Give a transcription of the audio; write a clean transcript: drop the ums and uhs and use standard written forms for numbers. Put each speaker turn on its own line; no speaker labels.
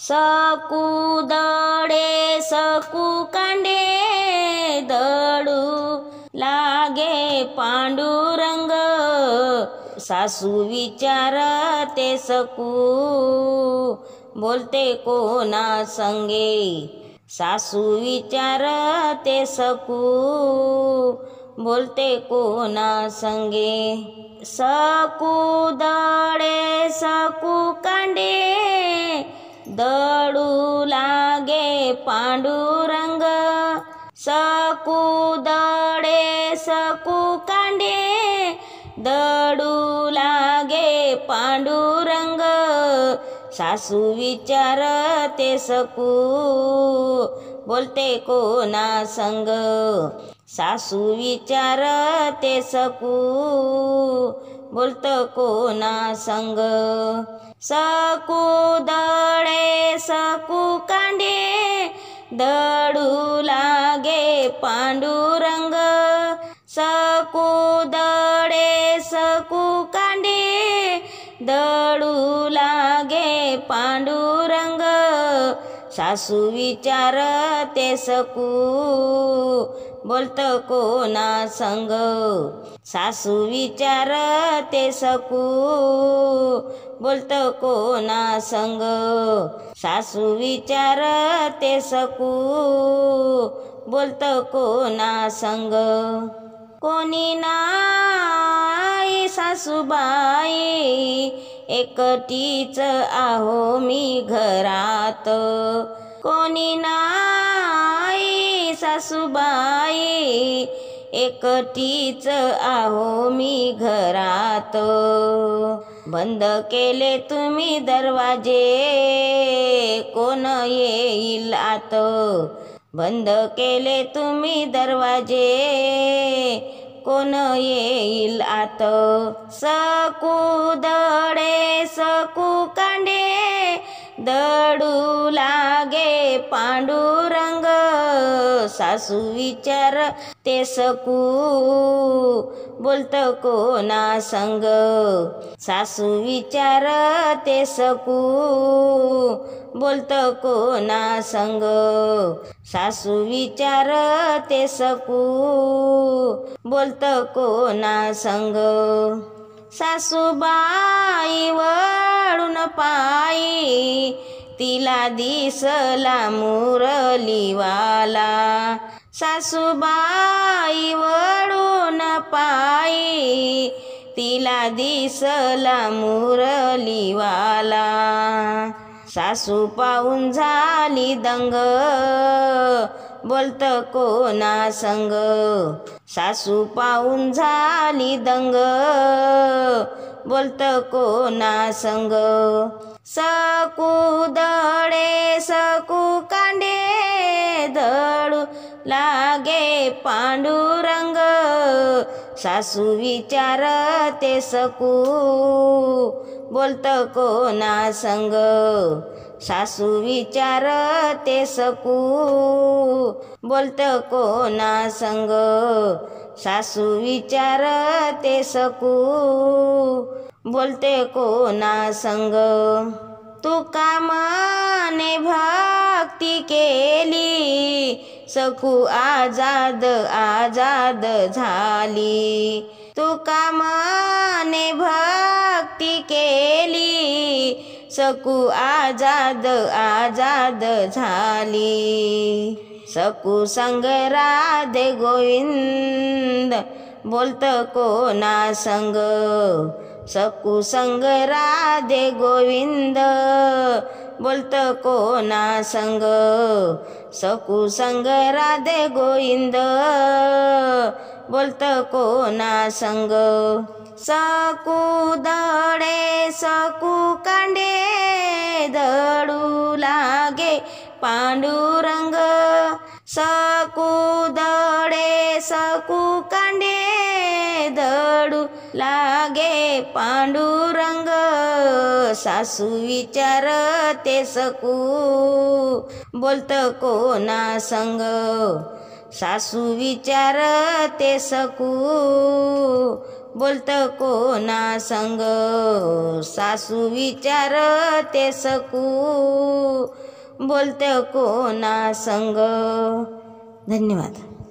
सकू दडे सकू कांडे दडू लागे पांडुरंग। सासू विचारते सकू बोलते कोणा संगे। सासू विचारते सकू बोलते कोणा संगे। सकू दडे सकू कांडे दडू लागे पांडुरंग। सकू दडे सकू कांडे दडू लागे पांडुरंग। सासू विचारते सकू बोलते कोणा संग। सासू विचारते सकू बोलत कोणा संग। सकू दडे सकू कांडे दडू लागे पांडुरंग। सकू दडे सकू कांडे दडू लागे पांडुरंग। सासू विचारते सकू बोलत कोणा संग। सासू विचारते सकू बोलत कोणा संग। सासू विचारते सकू बोलत कोणा संग। कोणी नाही सासूबाई एकटीच आहो मी घरात। कोणी नाही सासूबाई एकटीच आहो मी घरात। बंद केले तुम्ही दरवाजे कोण येईल आत। बंद केले तुम्ही दरवाजे कोण येईल आत। सकू दडे सकू कांडे दडू लागे पांडुरंग। सासू विचारते सकू बोलत कोणा संग। सासू विचारते सकू बोलत कोणा संग। सासू विचारते सकू बोलत कोणा संग। सासूबाई वळून पायी तिला दिसला मुरलीवाला। सासूबाई वळून पायी तिला दिसला मुरलीवाला। सासू पाहून झाली दंग बोलत कोणा संग। सासू पाहून झाली दंग बोलत कोणा संग। सकू दडे सकू कांडे दडू लागे पांडुरंग। सासू विचारते सकू बोलत कोणा संग। सासू विचारते सकू बोलत कोणा संग। सासू विचारते सकू बोलते कोणा संग। तुका मने भक्ती केली सकू आजाद आजाद झाली। तुका मने भक्ती केली सकू आजाद आजाद झाली। सकू संग राधे गोविंद बोलत कोणा संग। सकू संग राधे गोविंद बोलत कोणा संग। सकू संग राधे गोविंद बोलत कोणा संग। सकू दडे सकू कांडे दडू लागे पांडुरंग। सकू दडे सकू कांडे दडू लागे पांडुरंग। सासू विचारते सकू बोलत कोणा संग। सासू विचारते सकू बोलत कोणा संग। सासू विचारते सकू बोलते कोणा संग. धन्यवाद.